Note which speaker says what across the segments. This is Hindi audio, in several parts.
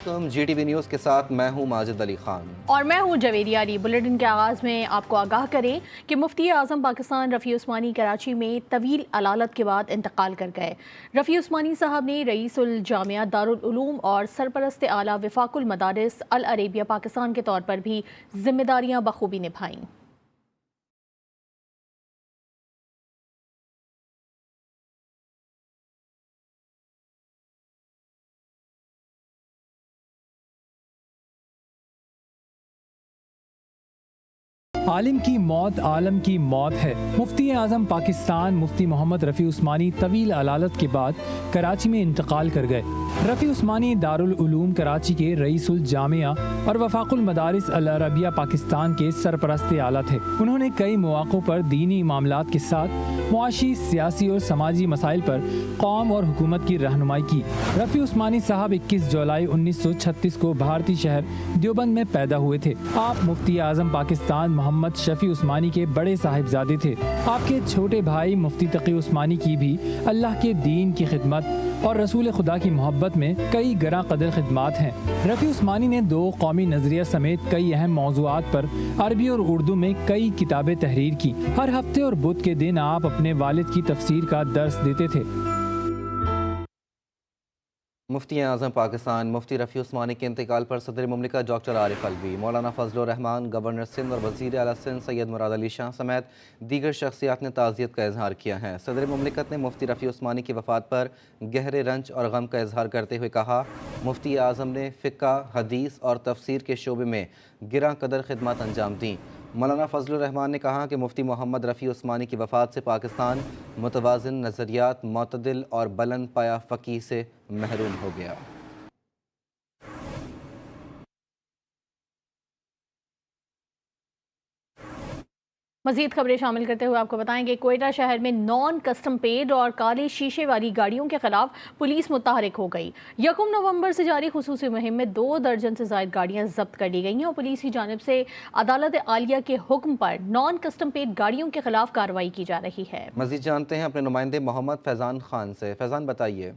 Speaker 1: GTV न्यूज़ के साथ मैं हूं माजिद अली खान
Speaker 2: और मैं हूं जवेरिया अली। बुलेटिन के आगाज़ में आपको आगाह करें कि मुफ्ती आज़म पाकिस्तान रफ़ी उस्मानी कराची में तवील अलालत के बाद इंतकाल कर गए। रफ़ी उस्मानी साहब ने रईसुल जामिया दारुल उलूम और सरपरस्त आला वफाकुल मदारिस अल अरेबिया पाकिस्तान के तौर पर भी जिम्मेदारियां बखूबी निभाईं।
Speaker 3: आलिम की मौत आलम की मौत है। मुफ्ती आज़म पाकिस्तान मुफ्ती मोहम्मद रफ़ी उस्मानी तवील अलालत के बाद कराची में इंतकाल कर गए। रफ़ी उस्मानी दारुल उलूम कराची के रईसुल जामिया और वफाकुल मदारिस अल अरबिया पाकिस्तान के सरपरस्त आला थे। उन्होंने कई मौक़ों पर दीनी मामलात के साथ मुआशी, सियासी और समाजी मसाइल पर कौम और हुकूमत की रहनुमाई की। रफ़ी उस्मानी साहब 21 जुलाई 1936 को भारतीय शहर देवबंद में पैदा हुए थे। आप मुफ्ती आज़म पाकिस्तान मोहम्मद शफ़ी उस्मानी के बड़े साहिबजादे थे। आपके छोटे भाई मुफ्ती तकी उस्मानी की भी अल्लाह के दीन की खिदमत और रसूल खुदा की मोहब्बत में कई गरा कदर खिदमात हैं। रफ़ी उस्मानी ने 2 कौमी नज़रिया समेत कई अहम मौज़ूआत पर अरबी और उर्दू में कई किताबें तहरीर की। हर हफ्ते और बुध के दिन आप अपने वालिद की तफसीर का दर्स देते थे।
Speaker 1: मुफ्ती आज़म पाकिस्तान मुफ्ती रफ़ी उस्मानी के इंतकाल पर सदर मुमलिकत डॉक्टर आरिफ अलवी, मौलाना फजलुर रहमान, गवर्नर सिंध और वज़ीर आला सिंध सैयद मुराद अली शाह समेत दीगर शख्सियात ने ताज़ियत का इजहार किया है। सदर मुमलिकत ने मुफ्ती रफ़ी उस्मानी की वफ़ात पर गहरे रंज और गम का इजहार करते हुए कहा, मुफ्ती आज़म ने फ़िक़्ह, हदीस और तफसीर के शोबे में गिरा कदर खिदमत अंजाम दी। मौलाना फजलुर रहमान ने कहा कि मुफ्ती मोहम्मद रफ़ी उस्मानी की वफ़ात से पाकिस्तान मुतवाज़िन नज़रियात, मोतदिल और बुलंद पाया फ़क़ीह से महरूम हो गया।
Speaker 2: मज़ीद खबरें शामिल करते हुए आपको बताएंगे, कोयटा शहर में नॉन कस्टम पेड और काले शीशे वाली गाड़ियों के खिलाफ पुलिस मुतहरिक हो गई। 1 नवंबर से जारी खुसूसी मुहिम में 2 दर्जन से ज़ायद गाड़ियां जब्त कर ली गई हैं और पुलिस की जानिब से अदालत आलिया के हुक्म पर नॉन कस्टम पेड गाड़ियों के खिलाफ कार्रवाई की जा रही है।
Speaker 1: मज़ीद जानते हैं अपने नुमाइंदे मोहम्मद फैज़ान खान से। फैज़ान बताइए।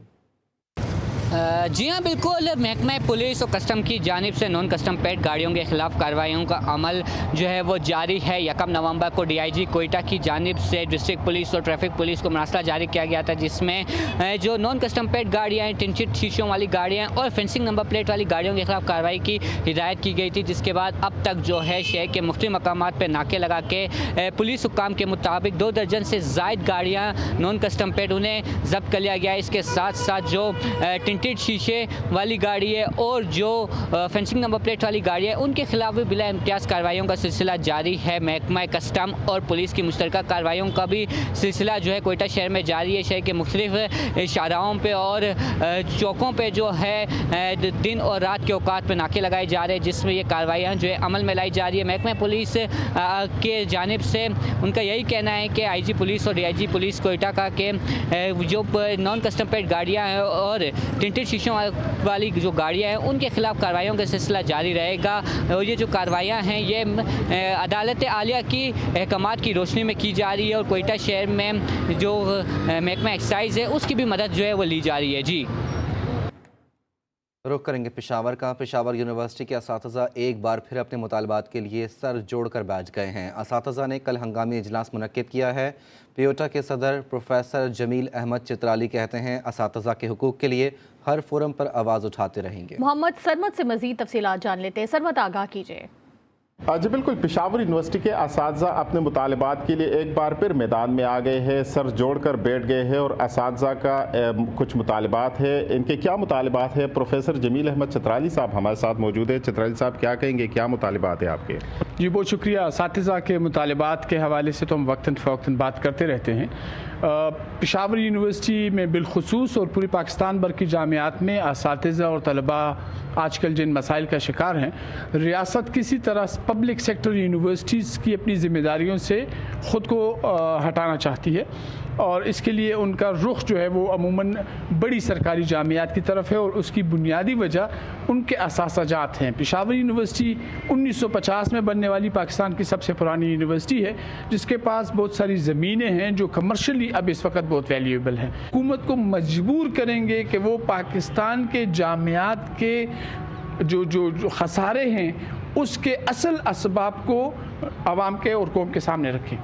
Speaker 4: जी हाँ, बिल्कुल। महकमा पुलिस और कस्टम की जानिब से नॉन कस्टम पेड गाड़ियों के खिलाफ कार्रवाइयों का अमल जो है वो जारी है। 1 नवंबर को DIG कोयटा की जानिब से डिस्ट्रिक्ट पुलिस और ट्रैफिक पुलिस को मरासला जारी किया गया था, जिसमें जो नॉन कस्टम पेड गाड़ियाँ हैं, टिंटेड शीशों वाली गाड़ियाँ और फेंसिंग नंबर प्लेट वाली गाड़ियों के खिलाफ कार्रवाई की हिदायत की गई थी। जिसके बाद अब तक जो है शहर के मुख्तलिफ मकामात पर नाके लगा के पुलिस हुक्काम के मुताबिक 2 दर्जन से ज़ायद गाड़ियाँ नॉन कस्टम पेड उन्हें जब्त कर लिया गया। इसके साथ साथ जो टिंटेड शीशे वाली गाड़ी है और जो फेंसिंग नंबर प्लेट वाली गाड़ी है, उनके खिलाफ भी बिला इम्तियाज़ कार्रवाइयों का सिलसिला जारी है। महकमा कस्टम और पुलिस की मुश्तरका कार्रवाइयों का भी सिलसिला जो है कोयटा शहर में जारी है। शहर के मुख्तलिफ शाहराहों पे और चौकों पे जो है दिन और रात के औकात पे नाके लगाए जा रहे हैं, जिसमें ये कार्रवाइयाँ जो है अमल में लाई जा रही है। महकमा पुलिस के जानिब से उनका यही कहना है कि IG पुलिस और DIG पुलिस कोयटा का के जो नॉन कस्टम पेड गाड़ियाँ हैं और टिंटेड शीशों वाली जो गाड़ियाँ हैं, उनके खिलाफ कार्रवाइयों का सिलसिला जारी रहेगा। और ये जो कार्रवाइयाँ हैं ये अदालत आलिया की अहकामात की रोशनी में की जा रही है और कोयटा शहर में जो महकमा एक्साइज़ है उसकी भी मदद जो है वो ली जा रही है। जी,
Speaker 1: रुख करेंगे पेशावर का। पेशावर यूनिवर्सिटी के असातिज़ा एक बार फिर अपने मुतालबात के लिए सर जोड़कर बैठ गए हैं। असातिज़ा ने कल हंगामी इजलास मुनक्किद किया है। पियोटा के सदर प्रोफेसर जमील अहमद चित्राली कहते हैं, असातिज़ा के हुकूक के लिए हर फोरम पर आवाज़ उठाते रहेंगे।
Speaker 2: मोहम्मद सरमद से मज़ीद तफसीलात जान लेते हैं। सरमद, आगाह कीजिए।
Speaker 5: जी बिल्कुल, पेशावर यूनिवर्सिटी के असातिज़ा अपने मुतालबात के लिए एक बार फिर मैदान में आ गए हैं, सर जोड़कर बैठ गए हैं और असातिज़ा का कुछ मुतालबात है। इनके क्या मुतालबात है? प्रोफेसर जमील अहमद चित्राली साहब हमारे साथ मौजूद है। चित्राली साहब, क्या कहेंगे, क्या मुतालबात है आपके?
Speaker 6: जी, बहुत शुक्रिया। असातिज़ा के मुतालबात के हवाले से तो हम वक्तन फ़वक्तन बात करते रहते हैं। पेशावर यूनिवर्सिटी में बिलखुसूस और पूरी पाकिस्तान भर की जामियात में असातिज़ा और तलबा आजकल जिन मसाइल का शिकार हैं, रियासत किसी तरह पब्लिक सेक्टर यूनिवर्सिटीज़ की अपनी ज़िम्मेदारियों से ख़ुद को हटाना चाहती है और इसके लिए उनका रुख जो है वो अमूमन बड़ी सरकारी जामियात की तरफ है और उसकी बुनियादी वजह उनके असासाजात हैं। पेशावर यूनिवर्सिटी 1950 में बनने वाली पाकिस्तान की सबसे पुरानी यूनिवर्सिटी है, जिसके पास बहुत सारी ज़मीनें हैं जो कमर्शियली अब इस वक्त बहुत वैल्यूएबल हैं। हुकूमत को मजबूर करेंगे कि वो पाकिस्तान के जामियात के जो खसारे हैं उसके असल असबाब को आवाम के और कौम के सामने रखें।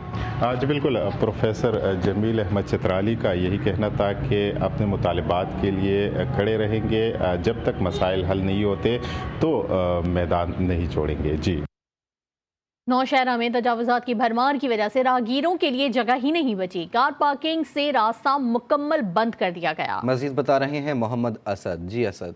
Speaker 5: जी बिल्कुल, प्रोफेसर जमील अहमद चित्राली का यही कहना था कि अपने मुतालिबात के लिए खड़े रहेंगे, जब तक मसाइल हल नहीं होते तो मैदान नहीं छोड़ेंगे। जी,
Speaker 2: नौशहरा में तजावुजात की भरमार की वजह से राहगीरों के लिए जगह ही नहीं बची। कार पार्किंग से रास्ता मुकम्मल बंद कर दिया गया।
Speaker 1: मजीद बता रहे हैं मोहम्मद असद। जी असद।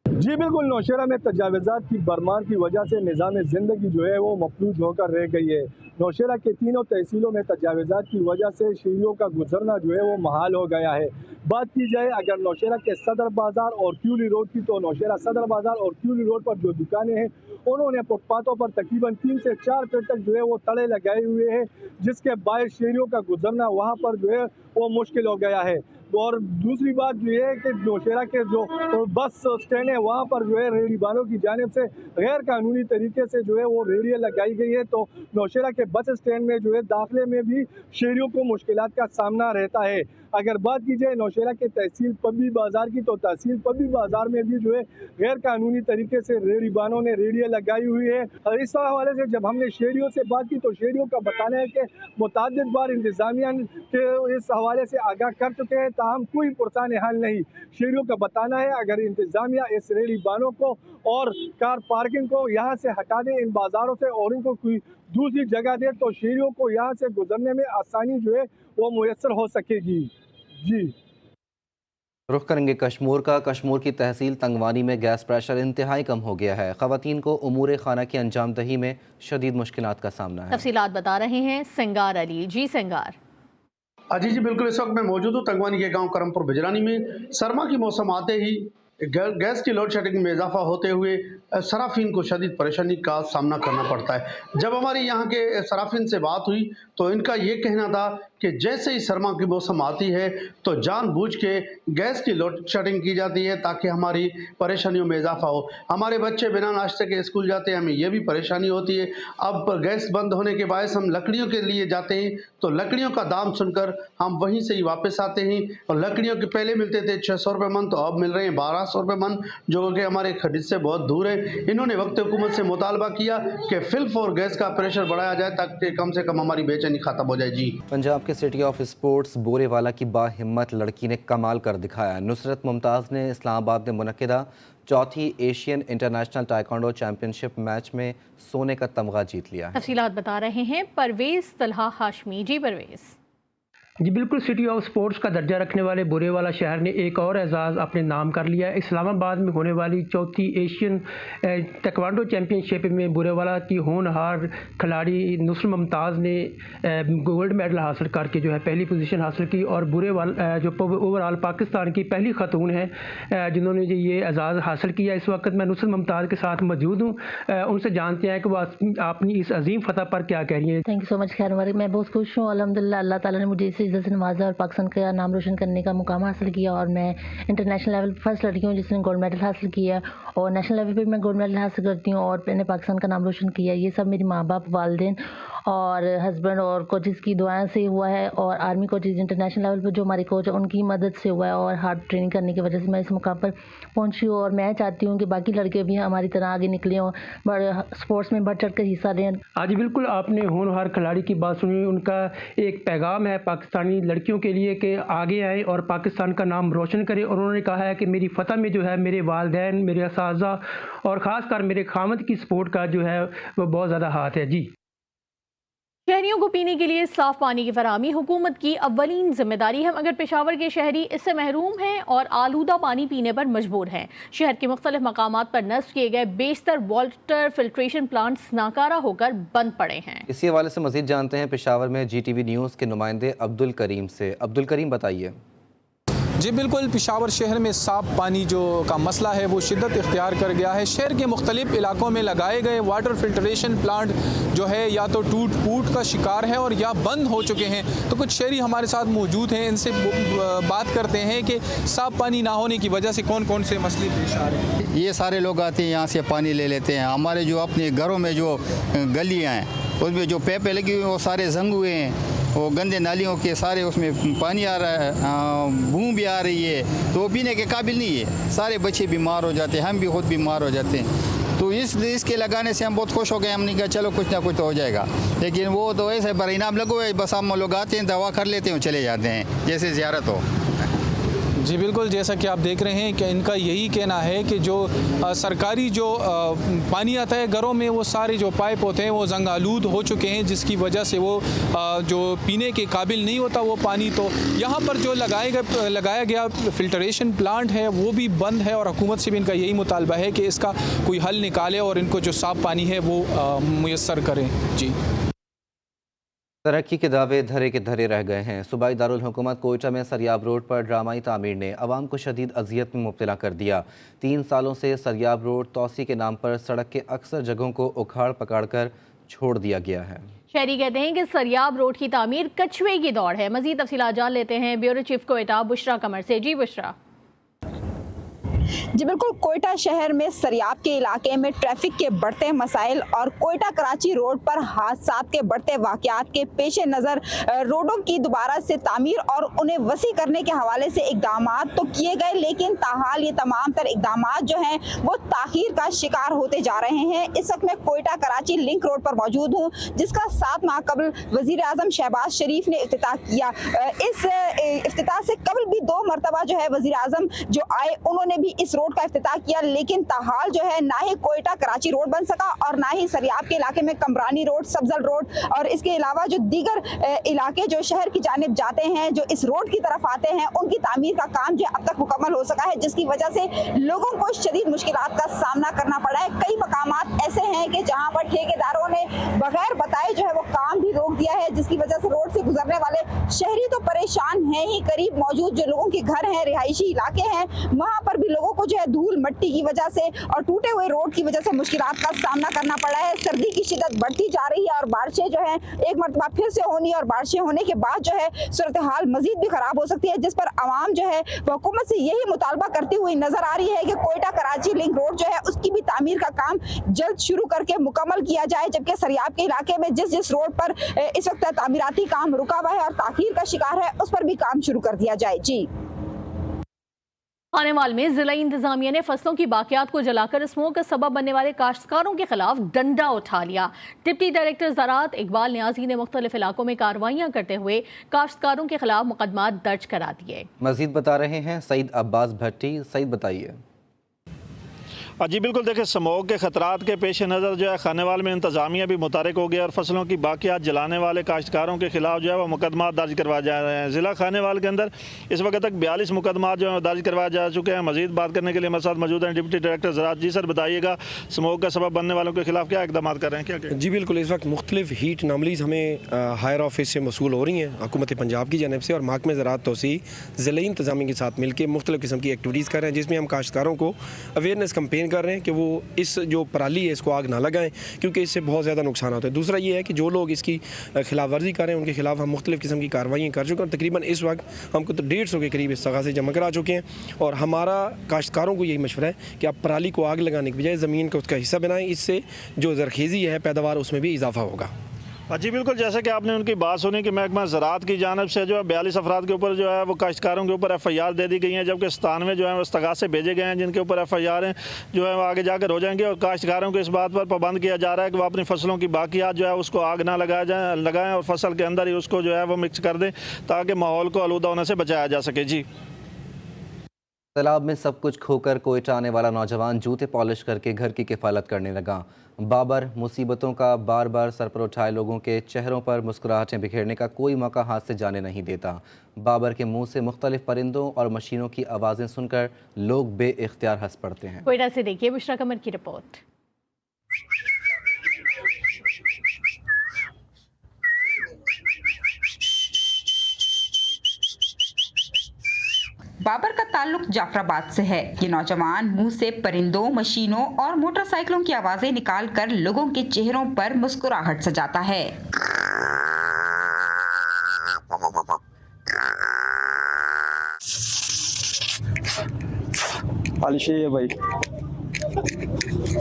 Speaker 7: जी बिल्कुल, नौशहरा में तजावुजात की भरमार की वजह से निज़ाम ज़िंदगी जो है वो मफलूज होकर रह गई है। नौशहरा के तीनों तहसीलों में तजावुजात की वजह से शहरियों का गुजरना जो है वो महाल हो गया है। बात की जाए अगर नौशहरा के सदर बाज़ार और क्यूली रोड की, तो नौशहरा सदर बाज़ार और क्यूली रोड पर जो दुकानें हैं उन्होंने फुटपाथों पर तकरीबन 3 से 4 फीट तक जो है वो तड़े लगाए हुए हैं, जिसके बायस शहरियों का गुजरना वहाँ पर जो है वो मुश्किल हो गया है। और दूसरी बात ये है कि नौशहरा के जो बस स्टैंड है वहाँ पर जो है रेहड़ी वालों की जानिब से गैर कानूनी तरीके से जो है वो रेहड़ियाँ लगाई गई है, तो नौशहरा के बस स्टैंड में जो है दाखिले में भी शहरियों को मुश्किलात का सामना रहता है। अगर बात की जाए नौशहरा के तहसील पब्बी बाज़ार की, तो तहसील पब्बी बाज़ार में भी जो है गैर कानूनी तरीके से रेहड़ी वालों ने रेहड़ियाँ लगाई हुई है। और इस हवाले से जब हमने शहरियों से बात की तो शहरियों का बताना है कि मुतअद्दिद बार इंतज़ामिया के इस हवाले से आगाह कर चुके हैं, ताहम कोई पुरसान हाल नहीं। शहरियों का बताना है अगर इंतज़ामिया इस रेहड़ी वालों को और कार पार्किंग को यहाँ से हटा दें इन बाज़ारों से और इनको कोई दूसरी जगह दे, तो शहरियों को यहाँ से गुजरने में आसानी जो है वो मुयस्सर हो सकेगी। जी,
Speaker 1: रुख करेंगे कश्मीर का। कश्मीर की तहसील तंगवानी में गैस प्रेशर इंतहाई कम हो गया है। ख़वातीन को उमूर खाना की अंजाम दही में शदीद मुश्किलात का सामना है।
Speaker 2: तफसीलात बता रहे हैं सिंगार अली। जी सिंगार।
Speaker 8: अजी जी बिल्कुल, इस वक्त मैं मौजूद हूँ तंगवानी के गांव करमपुर बिजरानी में। सरमा की मौसम आते ही गैस की लोड शेडिंग में इजाफा होते हुए सराफिन को शदीद परेशानी का सामना करना पड़ता है। जब हमारी यहाँ के सराफिन से बात हुई तो इनका ये कहना था कि जैसे ही सरमा की मौसम आती है तो जानबूझ के गैस की लोड शेडिंग की जाती है ताकि हमारी परेशानियों में इजाफा हो। हमारे बच्चे बिना नाश्ते के स्कूल जाते हैं, हमें ये भी परेशानी होती है। अब गैस बंद होने के बायस हम लकड़ियों के लिए जाते हैं तो लकड़ियों का दाम सुनकर हम वहीं से ही वापस आते हैं। और लकड़ियों के पहले मिलते थे 600 रुपये मन, तो अब मिल रहे हैं 1200 रुपये मन, जो कि हमारे खरीद से बहुत दूर है। इन्होंने वक्त हुकूमत से मुतालबा किया कि फिल्फ और गैस का प्रेशर बढ़ाया जाए ताकि कम से कम हमारी बेचैनी खत्म हो जाए। जी,
Speaker 1: पंजाब के सिटी ऑफ स्पोर्ट्स बोरेवाला की बाहिम्मत लड़की ने कमाल कर दिखाया। नुसरत मुमताज़ ने इस्लामाबाद में मुनक्किदा चौथी Asian international taekwondo championship match में सोने का तमगा जीत लिया है।
Speaker 2: तफसीलात बता रहे हैं परवेज़ तलहा हाशमी। जी परवेज़।
Speaker 9: जी बिल्कुल, सिटी ऑफ स्पोर्ट्स का दर्जा रखने वाले बोरेवाला शहर ने एक और एजाज़ अपने नाम कर लिया है। इस्लामाबाद में होने वाली चौथी एशियन ताइक्वांडो चैंपियनशिप में बोरेवाला की होनहार खिलाड़ी नुसरत मुमताज़ ने गोल्ड मेडल हासिल करके जो है पहली पोजीशन हासिल की और बोरेवाला जो ओवरऑल पाकिस्तान की पहली खतून है जिन्होंने ये एजाज़ हासिल किया। इस वक्त मैं नुसरत मुमताज़ के साथ मौजूद हूँ, उनसे जानते हैं कि वो अपनी इस अजीम फतह पर क्या कह रही हैं।
Speaker 10: Thank you so much. खैर मैं बहुत खुश हूँ, अल्हम्दुलिल्लाह अल्लाह ताला ने मुझे इज्जत से नवाजा और पाकिस्तान का नाम रोशन करने का मुकाम हासिल किया और मैं इंटरनेशनल लेवल पर फर्स्ट लड़की हूँ जिसने गोल्ड मेडल हासिल किया और नेशनल लेवल पे मैं गोल्ड मेडल हासिल करती हूँ और मैंने पाकिस्तान का नाम रोशन किया। ये सब मेरी माँ बाप, वालिदैन और हस्बैंड और कोचेज़ की दुआएं से हुआ है और आर्मी कोचेज़ इंटरनेशनल लेवल पर जो हमारे कोच है उनकी मदद से हुआ है और हार्ड ट्रेनिंग करने की वजह से मैं इस मुकाम पर पहुँची हूँ। और मैं चाहती हूँ कि बाकी लड़के भी हमारी तरह आगे निकले और स्पोर्ट्स में बढ़ चढ़ कर हिस्सा लें।
Speaker 9: आज बिल्कुल आपने होनहार खिलाड़ी की बात सुनी, उनका एक पैगाम है पाकिस्तानी लड़कियों के लिए कि आगे आए और पाकिस्तान का नाम रोशन करें। और उन्होंने कहा है कि मेरी फतह में जो है मेरे वालिदैन, मेरे असातिज़ा और ख़ासकर मेरे खामद की सपोर्ट का जो है वो बहुत ज़्यादा हाथ है। जी,
Speaker 2: शहरियों को पीने के लिए साफ पानी की फराहमी हुकूमत की अव्वलीन जिम्मेदारी है, मगर पेशावर के शहरी इससे महरूम हैं और आलूदा पानी पीने पर मजबूर हैं। शहर के मुख्तलिफ मकामात पर नस्ब किए गए बेशतर वाटर फिल्ट्रेशन प्लांट्स नाकारा होकर बंद पड़े हैं।
Speaker 1: इसी हवाले से मजीद जानते हैं पेशावर में GTV न्यूज़ के नुमाइंदे अब्दुल करीम से। अब्दुल करीम बताइए।
Speaker 11: जी बिल्कुल, पेशावर शहर में साफ पानी जो का मसला है वो शिद्दत इख्तियार कर गया है। शहर के मुख्तलिफ इलाकों में लगाए गए वाटर फिल्ट्रेशन प्लांट जो है या तो टूट फूट का शिकार है और या बंद हो चुके हैं। तो कुछ शहरी हमारे साथ मौजूद हैं, इनसे बात करते हैं कि साफ पानी ना होने की वजह से कौन कौन से मसले पेश आ रहे हैं।
Speaker 12: ये सारे लोग आते हैं यहाँ से पानी ले लेते हैं। हमारे जो अपने घरों में जो गलियाँ हैं उसमें जो पैपें लगी हुई हैं वो सारे जंग हुए हैं। वो गंदे नालियों के सारे उसमें पानी आ रहा है, बू भी आ रही है, तो वो पीने के काबिल नहीं है। सारे बच्चे बीमार हो जाते हैं, हम भी खुद बीमार हो जाते हैं। तो इसके लगाने से हम बहुत खुश हो गए। हमने कहा चलो कुछ ना कुछ तो हो जाएगा, लेकिन वो तो ऐसे परिणाम लगो है, बस हम लोग आते हैं, दवा कर लेते हैं, चले जाते हैं जैसे ज़ियारत हो।
Speaker 11: जी बिल्कुल, जैसा कि आप देख रहे हैं कि इनका यही कहना है कि जो सरकारी जो पानी आता है घरों में, वो सारे जो पाइप होते हैं वो जंग आलूद हो चुके हैं, जिसकी वजह से वो जो पीने के काबिल नहीं होता वो पानी। तो यहाँ पर जो लगाया गया फिल्टरेशन प्लांट है वो भी बंद है, और हुकूमत से भी इनका यही मुतालबा है कि इसका कोई हल निकाले और इनको जो साफ़ पानी है वो मुयस्सर करें। जी,
Speaker 1: तरक्की के दावे धरे के धरे रह गए हैं। सूबाई दारुल हुकूमत कोयटा में सरियाब रोड पर ड्रामाई तामीर ने अवाम को शदीद अजियत में मुब्तला कर दिया। 3 सालों से सरियाब रोड तोसी के नाम पर सड़क के अक्सर जगहों को उखाड़ पकड़ कर छोड़ दिया गया है।
Speaker 2: शहरी कहते हैं कि सरियाब रोड की तामीर कछुए की दौड़ है। मजीद तफसीलात जान लेते हैं ब्यूरो चीफ कोयटा बुशरा कमर से। जी बुशरा।
Speaker 13: जी बिल्कुल, कोयटा शहर में सरियाब के इलाके में ट्रैफिक के बढ़ते मसाइल और कोयटा कराची रोड पर हादसात के बढ़ते वाक़यात के पेश नज़र रोडों की दोबारा से तामीर और उन्हें वसी करने के हवाले से इकदाम तो किए गए, लेकिन ताहाल ये तमाम तर इकदाम जो हैं वो ताख़ीर का शिकार होते जा रहे हैं। इस वक्त मैं कोयटा कराची लिंक रोड पर मौजूद हूँ, जिसका 7 माह कबल वज़ीर आज़म शहबाज शरीफ ने इफ्तिताह किया। इस इफ्तिताह से कबल भी 2 मरतबा जो है वज़ीर आज़म जो आए, उन्होंने भी इस रोड का इफ्तिताह किया, लेकिन ताहाल जो है ना ही कोयटा कराची रोड बन सका और ना ही सरियाब के इलाके में कमरानी रोड, सब्जल रोड और इसके अलावा जो दीगर इलाके जो शहर की जानिब जाते हैं, जो इस रोड की तरफ आते हैं, उनकी तामीर का काम जो अब तक मुकम्मल हो सका है, जिसकी वजह से लोगों को शदीद मुश्किलात का सामना करना पड़ा है। कई मकामात ऐसे हैं कि जहाँ पर ठेकेदारों ने बगैर बताए जो है वो काम भी रोक दिया है, जिसकी वजह से रोड से गुजरने वाले शहरी तो परेशान हैं ही, करीब मौजूद जो लोगों के घर हैं, रिहायशी इलाके हैं, वहाँ पर भी लोगों को जो है धूल मट्टी की वजह से और टूटे हुए रोड की वजह से मुश्किलात का सामना करना पड़ा है। सर्दी की शिद्दत बढ़ती जा रही है और बारिशें जो है एक मरतबा फिर से होनी, और बारिशें होने के बाद जो है सूरत हाल मजीद भी खराब हो सकती है, जिस पर आवाम जो है हुकूमत से यही मुतालबा करती हुई नजर आ रही है कि कोयटा कराची लिंक रोड जो है उसकी भी तामीर का काम जल्द शुरू करके मुकम्मल किया जाए, जबकि सरियाब के इलाके में जिस रोड पर इस वक्त तामीराती काम रुका हुआ है और ताखीर का शिकार है, उस पर भी काम शुरू कर दिया जाए। जी,
Speaker 2: खानेवाल में जिला इंतजामिया ने फसलों की बाकियात को जलाकर स्मोक का सबब बनने वाले काश्तकारों के खिलाफ डंडा उठा लिया। डिप्टी डायरेक्टर ज़राअत इकबाल न्याजी ने मुख्तलिफ इलाकों में कार्रवाइयाँ करते हुए काश्तकारों के खिलाफ मुकदमा दर्ज करा दिए।
Speaker 1: मजीद बता रहे हैं सईद अब्बास भट्टी। सईद बताइए।
Speaker 14: जी बिल्कुल, देखिए स्मोक के ख़तरात के पेश नज़र जो है खानेवाल में इंतज़ामिया भी मुतारिक हो गया और फसलों की बाकियात जलाने वाले काश्तकारों के खिलाफ जो है वो मुकदमा दर्ज करवाए जा रहे हैं। ज़िला खानेवाल के अंदर इस वक्त तक 42 मुकदमा जो है दर्ज करवाए जा चुके हैं। मजीद बात करने के लिए हमारे साथ मौजूद हैं डिप्टी डायरेक्टर ज़राअत। जी सर, बताइएगा स्मोक का सबब बनने वालों के खिलाफ क्या इकदाम कर रहे हैं? क्या?
Speaker 15: जी बिल्कुल, इस वक्त मुख्तलिफ हीट नॉमलीज़ हमें हायर ऑफिस से मसूल हो रही हैं हुकूमत पंजाब की जानिब से, और महकमे ज़राअत तोसी ज़िला इंतज़ामिया के साथ मिलकर मुख्तलिफ किस्म की एक्टिविटीज़ कर रहे हैं, जिसमें हम काश्तकारों को अवेयरनेस कैंपेन कर रहे हैं कि वो इस जो पराली है इसको आग ना लगाएं, क्योंकि इससे बहुत ज़्यादा नुकसान होता है। दूसरा ये है कि जो लोग इसकी खिलाफ वर्जी कर रहे हैं उनके खिलाफ हम मुख्तलिफ किस्म की कार्रवाई कर चुके हैं। तकरीबन इस वक्त हमको तो 150 के करीब इस्तग़ासे जमा करा चुके हैं, और हमारा काश्तकारों को यही मशवरा है कि आप पराली को आग लगाने के बजाय ज़मीन का उसका हिस्सा बनाएं, इससे जो ज़रखेज़ी है पैदावार उसमें भी इजाफा होगा।
Speaker 14: जी बिल्कुल, जैसे कि आपने उनकी बात सुनी कि महकमा ज़राअत की जानिब से जो है 42 अफराद के ऊपर जो है वो काश्तकारों के ऊपर FIR दे दी गई हैं, जबकि 97 जो है वो इस्तग़ासे भेजे गए हैं जिनके ऊपर FIR हैं जो है वो आगे जाकर हो जाएंगे। और काश्तकारों को इस बात पर पाबंद किया जा रहा है कि वो अपनी फसलों की बाकियात जो है उसको आग ना लगाएं और फसल के अंदर ही उसको जो है वो मिक्स कर दें, ताकि माहौल को आलूदा होने से बचाया जा सके। जी,
Speaker 1: तालाब में सब कुछ खोकर कोयटा आने वाला नौजवान जूते पॉलिश करके घर की किफ़ालत करने लगा। बाबर मुसीबतों का बार बार सर पर उठाए लोगों के चेहरों पर मुस्कुराहटें बिखेरने का कोई मौका हाथ से जाने नहीं देता। बाबर के मुंह से मुख्तलिफ परिंदों और मशीनों की आवाज़ें सुनकर लोग बेइख्तियार हंस पड़ते हैं।
Speaker 2: कोयटा से देखिए बुशरा कमर की रिपोर्ट।
Speaker 16: बाबर का ताल्लुक जाफराबाद से है। ये नौजवान मुंह से परिंदों, मशीनों और मोटरसाइकिलों की आवाजें निकालकर लोगों के चेहरों पर मुस्कुराहट सजाता है।
Speaker 7: पॉलिश है भाई।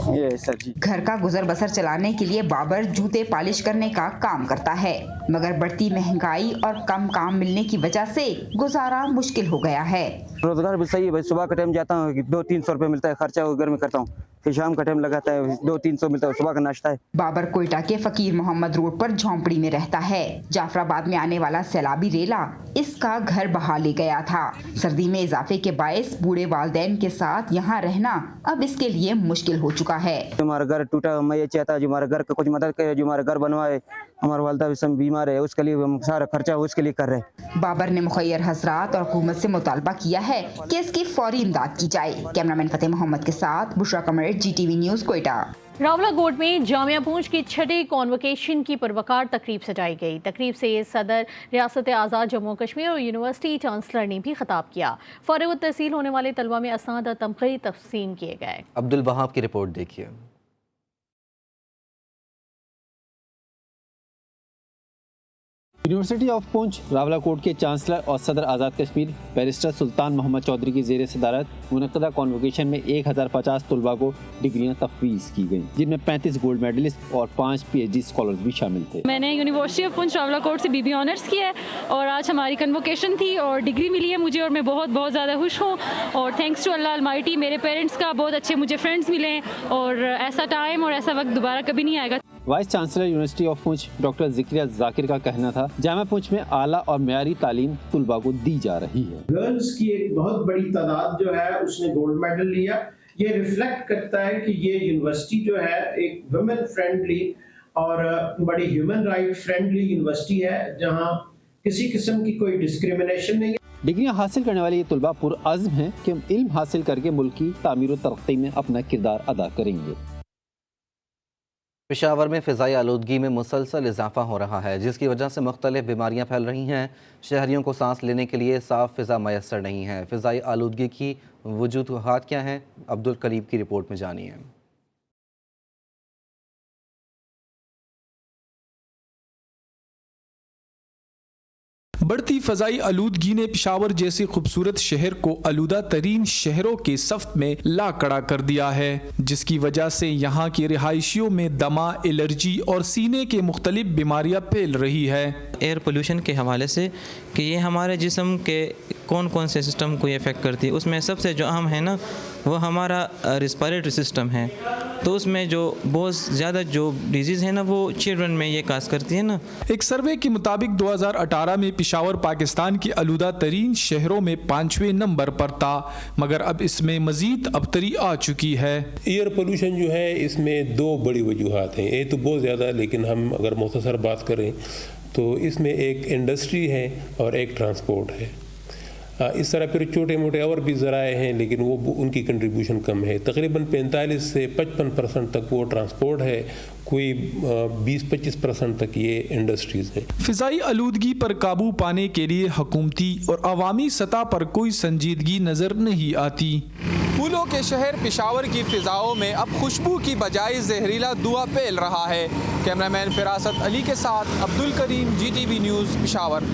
Speaker 17: ये सर जी।
Speaker 16: घर का गुजर बसर चलाने के लिए बाबर जूते पॉलिश करने का काम करता है, मगर बढ़ती महंगाई और कम काम मिलने की वजह से गुजारा मुश्किल हो गया है।
Speaker 17: रोजगार भी सही है भाई, सुबह का टाइम जाता हूँ 200-300 रुपये मिलता है, खर्चा घर में करता हूँ, फिर शाम का टाइम लगाता है 200-300 मिलता है, सुबह का नाश्ता है।
Speaker 16: बाबर कोयटा के फकीर मोहम्मद रोड पर झोंपड़ी में रहता है। जाफराबाद में आने वाला सैलाबी रेला इसका घर बहा ले गया था। सर्दी में इजाफे के बायस बूढ़े वालिदैन के साथ यहाँ रहना अब इसके लिए मुश्किल हो चुका है।
Speaker 17: हमारा घर टूटा, मैं ये चाहता हूँ जो हमारे घर का कुछ मदद करे, जो हमारा घर बनवाए। हमारा वालदा भी सब बीमार है, उसके लिए हम सारा खर्चा उसके लिए कर रहे हैं।
Speaker 16: बाबर ने मुखैर हजरात और हुकूमत से मुतालबा किया है कि इसकी फौरी इमदाद की जाए। कैमरामैन फतेह मोहम्मद के साथ बुशरा कमर, GTV न्यूज़ कोयटा।
Speaker 2: रावलाकोट में जामिया पूंछ की छठी कॉन्वोकेशन की पुरवकार तकरीब सजाई गई। तकरीब से सदर रियासत आज़ाद जम्मू कश्मीर और यूनिवर्सिटी चांसलर ने भी खिताब किया। फारिग तहसील होने वाले तलबा में असनाद और तमग़ी तक़सीम किए गए।
Speaker 1: अब्दुल वहाब की रिपोर्ट देखिए।
Speaker 3: यूनिवर्सिटी ऑफ पूंछ रावलाकोट के चांसलर और सदर आज़ाद कश्मीर बैरिस्टर सुल्तान मोहम्मद चौधरी की ज़ेर सदारत मुनक़दा कॉन्वोकेशन में 1050 तलबा को डिग्रियाँ तफवीज़ की गईं, जिनमें 35 गोल्ड मेडलिस्ट और 5 PhD स्कॉलर्स भी शामिल थे।
Speaker 18: मैंने यूनिवर्सिटी ऑफ पूंछ रावलाकोट से BB ऑनर्स किया है और आज हमारी कन्वोकेशन थी और डिग्री मिली है मुझे और मैं बहुत ज़्यादा खुश हूँ। और थैंक्स टू अल्लाह अलमाइटी, मेरे पेरेंट्स का बहुत अच्छे मुझे फ्रेंड्स मिले और ऐसा टाइम और ऐसा वक्त दोबारा कभी नहीं आएगा।
Speaker 3: Vice chancellor university of Poonch doctor Zakaria Zakir का कहना था, जामिया पूंछ में आला और मेयारी तालीम तुलबा को दी जा रही है।
Speaker 19: गर्ल्स की एक बहुत बड़ी तादाद जो है उसने गोल्ड मेडल लिया। ये रिफ्लेक्ट करता है कि ये यूनिवर्सिटी जो है एक वुमेन फ्रेंडली और बड़ी ह्यूमन राइट फ्रेंडली यूनिवर्सिटी है, जहाँ किसी किस्म की कोई डिस्क्रिमिनेशन नहीं है।
Speaker 3: डिग्रियां हासिल करने वाले ये तुलबा पुरअज़्म हैं कि हम इल्म हासिल करके मुल्क की तामीर और तरक्की में अपना किरदार अदा करेंगे।
Speaker 1: पेशावर में फ़िज़ाई आलूदगी में मुसलसल इजाफा हो रहा है, जिसकी वजह से मुख्तलिफ बीमारियाँ फैल रही हैं। शहरियों को सांस लेने के लिए साफ़ फ़िज़ा मैसर नहीं है। फ़िज़ाई आलूदगी की वजूहात क्या हैं, अब्दुल करीब की रिपोर्ट में जानिए।
Speaker 11: बढ़ती फ़ज़ाई आलूदगी ने पेशावर जैसे खूबसूरत शहर को आलूदा तरीन शहरों के सफ़ में ला खड़ा कर दिया है, जिसकी वजह से यहाँ के रिहायशियों में दमा, एलर्जी और सीने के मुख्तलिफ बीमारियाँ फैल रही है।
Speaker 20: एयर पोल्यूशन के हवाले से कि ये हमारे जिस्म के कौन कौन से सिस्टम को इफ़ेक्ट करती है, उसमें सबसे जो अहम है ना वो हमारा रेस्पिरेटरी सिस्टम है। तो उसमें जो बहुत ज़्यादा जो डिजीज़ है ना वो चिल्ड्रन में ये काज करती है ना।
Speaker 11: एक सर्वे के मुताबिक 2018 में पेशावर पाकिस्तान के आलूदा तरीन शहरों में 5वें नंबर पर था, मगर अब इसमें मजीद अबतरी आ चुकी है।
Speaker 21: एयर पोल्यूशन जो है इसमें दो बड़ी वजूहात हैं, एक तो बहुत ज़्यादा, लेकिन हम अगर मुख्तसर बात करें तो इसमें एक इंडस्ट्री है और एक ट्रांसपोर्ट है। इस तरह फिर छोटे मोटे और भी ज़राए हैं, लेकिन वो उनकी कंट्रीब्यूशन कम है। तकरीबन 45 से 55% तक वो ट्रांसपोर्ट है, कोई 20-25% तक ये इंडस्ट्रीज़ हैं।
Speaker 11: फ़िज़ाई आलूदगी पर काबू पाने के लिए हुकूमती और अवामी सतह पर कोई संजीदगी नज़र नहीं आती। फूलों के शहर पेशावर की फ़िज़ाओं में अब खुशबू की बजाय जहरीला धुआं फैल रहा है। कैमरामैन फिरासत अली के साथ अब्दुल करीम, GTV न्यूज़ पेशावर।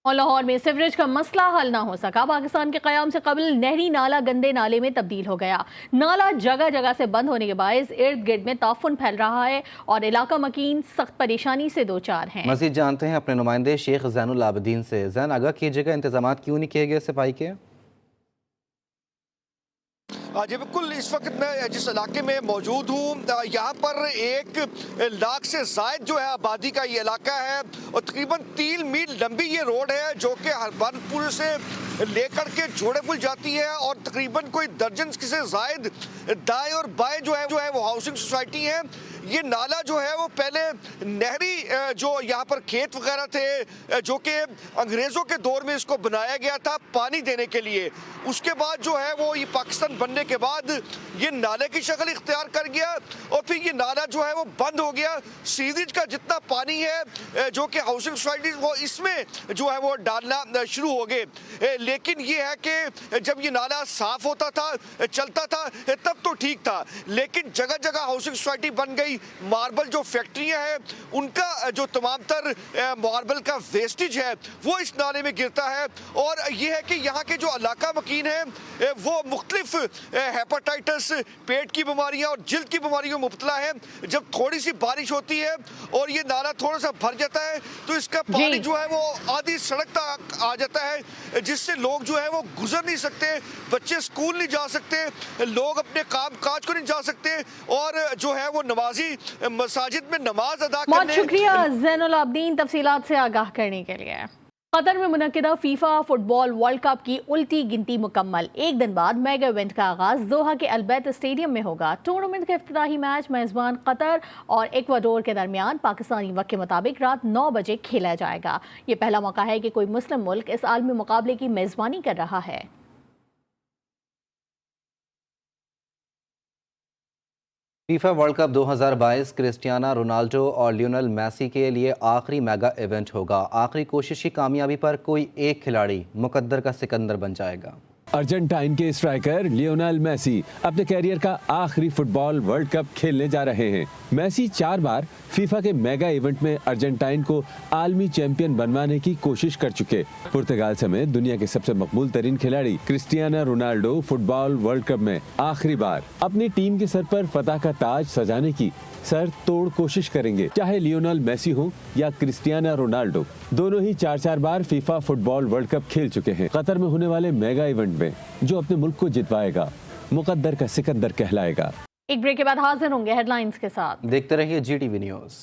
Speaker 2: और लाहौर में सीवरेज का मसला हल ना हो सका। पाकिस्तान के क़याम से कबल नहरी नाला गंदे नाले में तब्दील हो गया। नाला जगह जगह से बंद होने के बायस इर्द गिर्द में ताफुन फैल रहा है और इलाका मकीन सख्त परेशानी से दो चार हैं।
Speaker 1: मज़ीद जानते हैं अपने नुमाइंदे शेख ज़ैनुल आबिदीन से। ज़ैन, आगाह कीजिएगा, इंतजाम क्यों नहीं किए गए सफाई के?
Speaker 22: जी बिल्कुल, इस वक्त मैं जिस इलाके में मौजूद हूँ यहाँ पर 1 लाख से ज़ायद जो है आबादी का ये इलाका है और तकरीबन 3 मील लंबी ये रोड है जो कि हरबनपुर से लेकर के जोड़ेपुल जाती है और तकरीबन कोई दर्जन से ज़ायद दाएं और बाएं जो है वो हाउसिंग सोसाइटी है। ये नाला जो है वो पहले नहरी जो यहाँ पर खेत वगैरह थे जो कि अंग्रेज़ों के दौर में इसको बनाया गया था पानी देने के लिए। उसके बाद जो है वो ये पाकिस्तान बनने के बाद ये नाले की शक्ल इख्तियार कर गया और फिर ये नाला जो है वो बंद हो गया। सीवरेज का जितना पानी है जो कि हाउसिंग सोसाइटी वो इसमें जो है वो डालना शुरू हो गए। लेकिन ये है कि जब ये नाला साफ होता था, चलता था, तब तो ठीक था, लेकिन जगह जगह हाउसिंग सोसाइटी बन गई, मार्बल जो फैक्ट्रियां हैं उनका जो तमाम तर मार्बल का वेस्टेज है वो इस नाले में गिरता है। और ये है कि यहाँ के जो इलाका मकीन है वो मुख्तलिफ हेपेटाइटिस, पेट की बीमारियाँ और जिल्द की बीमारियों में मुब्तला है। जब थोड़ी सी बारिश होती है और ये नाला थोड़ा सा भर जाता है तो इसका पानी जो है वो आधी सड़क तक आ जाता है, जिससे लोग जो है वो गुजर नहीं सकते, बच्चे स्कूल नहीं जा सकते, लोग अपने काम काज को नहीं जा सकते और जो है वो नमाजी मसाजिद में नमाज अदा करने।
Speaker 2: बहुत शुक्रिया ज़ैनुल आबदीन तफसीलात से आगाह करने के लिए। कतर में मुनक्किदा फीफा फुटबॉल वर्ल्ड कप की उल्टी गिनती मुकम्मल। एक दिन बाद मेगा इवेंट का आगाज दोहा के अलबैत स्टेडियम में होगा। टूर्नामेंट का इफ्तिताही मैच मेजबान कतर और इक्वाडोर के दरमियान पाकिस्तानी वक्त के मुताबिक रात 9 बजे खेला जाएगा। ये पहला मौका है कि कोई मुस्लिम मुल्क इस आलमी मुकाबले की मेजबानी कर रहा है।
Speaker 1: FIFA world cup 2022 Cristiano Ronaldo और लियोनेल मेसी के लिए आखिरी मेगा इवेंट होगा। आखिरी कोशिश की कामयाबी पर कोई एक खिलाड़ी मुकद्दर का सिकंदर बन जाएगा।
Speaker 4: अर्जेंटाइन के स्ट्राइकर लियोनेल मेसी अपने कैरियर का आखिरी फुटबॉल वर्ल्ड कप खेलने जा रहे हैं। मेसी 4 बार फीफा के मेगा इवेंट में अर्जेंटाइन को आलमी चैंपियन बनवाने की कोशिश कर चुके। पुर्तगाल समेत दुनिया के सबसे मकबूल तरीन खिलाड़ी Cristiano Ronaldo football world cup में आखिरी बार अपनी टीम के सर पर फतह का ताज सजाने की सर तोड़ कोशिश करेंगे। चाहे लियोनेल मेसी हो या क्रिस्टियानो रोनाल्डो, दोनों ही 4-4 बार फीफा फुटबॉल वर्ल्ड कप खेल चुके हैं। कतर में होने वाले मेगा इवेंट में जो अपने मुल्क को जितवाएगा मुकद्दर का सिकंदर कहलाएगा।
Speaker 2: एक ब्रेक के बाद हाजिर होंगे हेडलाइंस के साथ।
Speaker 1: देखते रहिए GTV न्यूज़।